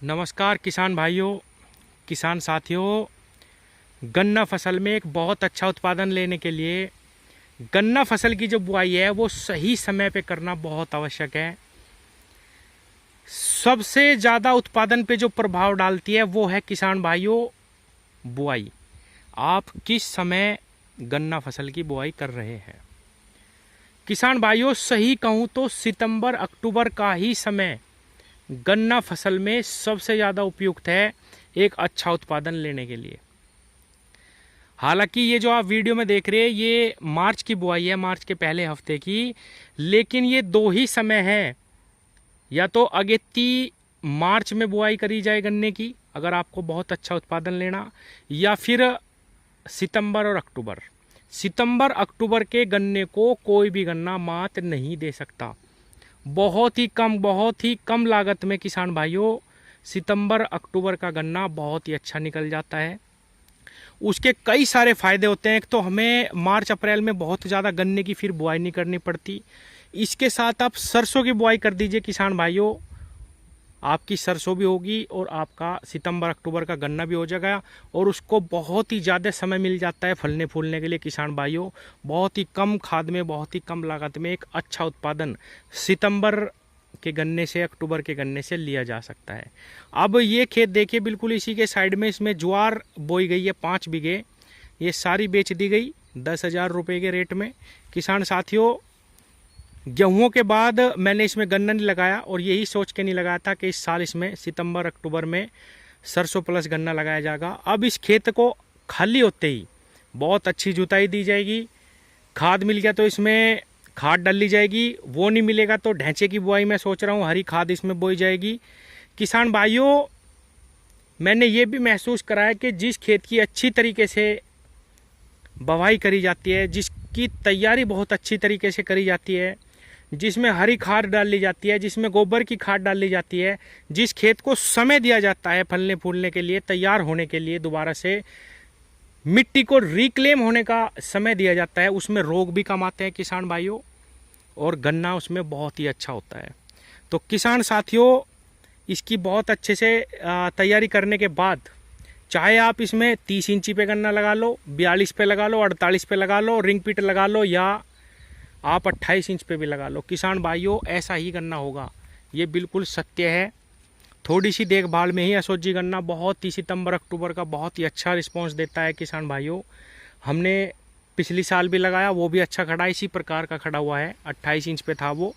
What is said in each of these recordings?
नमस्कार किसान भाइयों, किसान साथियों। गन्ना फसल में एक बहुत अच्छा उत्पादन लेने के लिए गन्ना फसल की जो बुआई है वो सही समय पे करना बहुत आवश्यक है। सबसे ज़्यादा उत्पादन पे जो प्रभाव डालती है वो है किसान भाइयों बुआई। आप किस समय गन्ना फसल की बुआई कर रहे हैं? किसान भाइयों, सही कहूँ तो सितंबर अक्टूबर का ही समय गन्ना फसल में सबसे ज़्यादा उपयुक्त है एक अच्छा उत्पादन लेने के लिए। हालांकि ये जो आप वीडियो में देख रहे हैं ये मार्च की बुआई है, मार्च के पहले हफ्ते की, लेकिन ये दो ही समय है। या तो अगेती मार्च में बुआई करी जाए गन्ने की अगर आपको बहुत अच्छा उत्पादन लेना, या फिर सितंबर और अक्टूबर। सितंबर अक्टूबर के गन्ने को कोई भी गन्ना मात नहीं दे सकता। बहुत ही कम लागत में किसान भाइयों सितंबर अक्टूबर का गन्ना बहुत ही अच्छा निकल जाता है। उसके कई सारे फायदे होते हैं। एक तो हमें मार्च अप्रैल में बहुत ज़्यादा गन्ने की फिर बुआई नहीं करनी पड़ती। इसके साथ आप सरसों की बुआई कर दीजिए किसान भाइयों, आपकी सरसों भी होगी और आपका सितंबर अक्टूबर का गन्ना भी हो जाएगा, और उसको बहुत ही ज़्यादा समय मिल जाता है फलने फूलने के लिए। किसान भाइयों, बहुत ही कम खाद में बहुत ही कम लागत में एक अच्छा उत्पादन सितंबर के गन्ने से, अक्टूबर के गन्ने से लिया जा सकता है। अब ये खेत देखिए, बिल्कुल इसी के साइड में इसमें ज्वार बोई गई है 5 बीघे। ये सारी बेच दी गई 10,000 रुपये के रेट में। किसान साथियों, गेहूं के बाद मैंने इसमें गन्ना नहीं लगाया, और यही सोच के नहीं लगाया था कि इस साल इसमें सितंबर अक्टूबर में सरसों प्लस गन्ना लगाया जाएगा। अब इस खेत को खाली होते ही बहुत अच्छी जुताई दी जाएगी। खाद मिल गया तो इसमें खाद डाली जाएगी, वो नहीं मिलेगा तो ढैंचे की बुआई मैं सोच रहा हूँ, हरी खाद इसमें बोई जाएगी। किसान भाइयों, मैंने ये भी महसूस कराया कि जिस खेत की अच्छी तरीके से बवाई करी जाती है, जिसकी तैयारी बहुत अच्छी तरीके से करी जाती है, जिसमें हरी खाद डाली जाती है, जिसमें गोबर की खाद डाली जाती है, जिस खेत को समय दिया जाता है फलने फूलने के लिए, तैयार होने के लिए, दोबारा से मिट्टी को रिक्लेम होने का समय दिया जाता है, उसमें रोग भी कम आते हैं किसान भाइयों, और गन्ना उसमें बहुत ही अच्छा होता है। तो किसान साथियों, इसकी बहुत अच्छे से तैयारी करने के बाद चाहे आप इसमें 30 इंची पे गन्ना लगा लो, 42 पे लगा लो, 48 पे लगा लो, रिंग पिट लगा लो, या आप 28 इंच पे भी लगा लो, किसान भाइयों ऐसा ही गन्ना होगा। ये बिल्कुल सत्य है। थोड़ी सी देखभाल में ही एसओजी गन्ना बहुत ही सितंबर अक्टूबर का बहुत ही अच्छा रिस्पांस देता है किसान भाइयों। हमने पिछली साल भी लगाया, वो भी अच्छा खड़ा, इसी प्रकार का खड़ा हुआ है, 28 इंच पे था वो।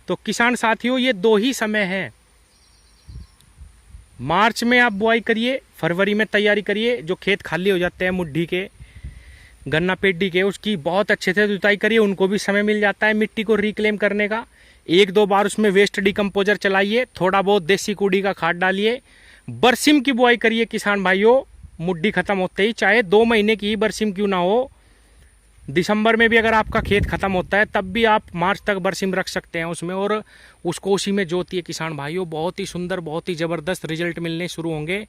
तो किसान साथियों, ये दो ही समय है। मार्च में आप बुआई करिए, फरवरी में तैयारी करिए, जो खेत खाली हो जाते हैं मुट्ठी के, गन्ना पेड्डी के, उसकी बहुत अच्छे से जुताई करिए, उनको भी समय मिल जाता है मिट्टी को रिक्लेम करने का। 1-2 बार उसमें वेस्ट डिकम्पोजर चलाइए, थोड़ा बहुत देसी कूड़ी का खाद डालिए। बरसिम की बुआई करिए किसान भाइयों, मुट्ठी खत्म होते ही, चाहे 2 महीने की ही बरसिम क्यों ना हो। दिसंबर में भी अगर आपका खेत खत्म होता है तब भी आप मार्च तक बरसिम रख सकते हैं उसमें, और उसको उसी में जोतिए किसान भाइयों। बहुत ही सुंदर, बहुत ही ज़बरदस्त रिजल्ट मिलने शुरू होंगे।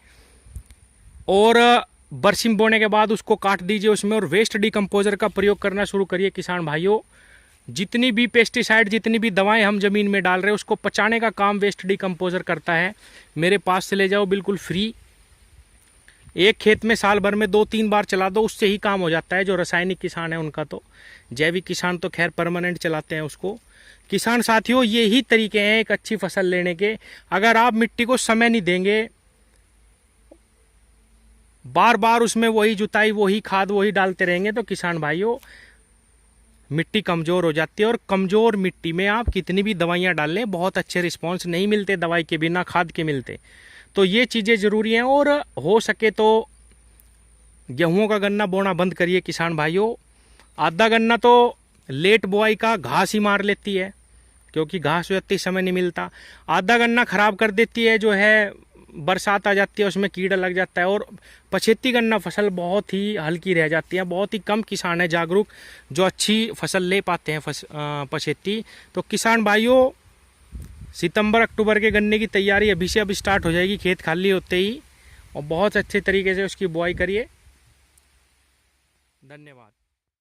और बरसिम बोने के बाद उसको काट दीजिए उसमें, और वेस्ट डिकम्पोजर का प्रयोग करना शुरू करिए किसान भाइयों। जितनी भी पेस्टिसाइड, जितनी भी दवाएं हम ज़मीन में डाल रहे हैं, उसको पचाने का काम वेस्ट डिकम्पोजर करता है। मेरे पास से ले जाओ, बिल्कुल फ्री। एक खेत में साल भर में 2-3 बार चला दो, उससे ही काम हो जाता है। जो रासायनिक किसान है उनका तो, जैविक किसान तो खैर परमानेंट चलाते हैं उसको। किसान साथियों, ये ही तरीके हैं एक अच्छी फसल लेने के। अगर आप मिट्टी को समय नहीं देंगे, बार बार उसमें वही जुताई, वही खाद, वही डालते रहेंगे, तो किसान भाइयों मिट्टी कमज़ोर हो जाती है। और कमज़ोर मिट्टी में आप कितनी भी दवाइयाँ डाल लें, बहुत अच्छे रिस्पॉन्स नहीं मिलते दवाई के बिना, खाद के मिलते। तो ये चीज़ें ज़रूरी हैं। और हो सके तो गेहूं का गन्ना बोना बंद करिए किसान भाइयों। आधा गन्ना तो लेट बुआई का घास ही मार लेती है, क्योंकि घास इतनी समय नहीं मिलता। आधा गन्ना खराब कर देती है, जो है बरसात आ जाती है, उसमें कीड़ा लग जाता है, और पछेती गन्ना फसल बहुत ही हल्की रह जाती है। बहुत ही कम किसान है जागरूक जो अच्छी फसल ले पाते हैं पछेती। तो किसान भाइयों, सितंबर अक्टूबर के गन्ने की तैयारी अभी से अब स्टार्ट हो जाएगी खेत खाली होते ही, और बहुत अच्छे तरीके से उसकी बुआई करिए। धन्यवाद।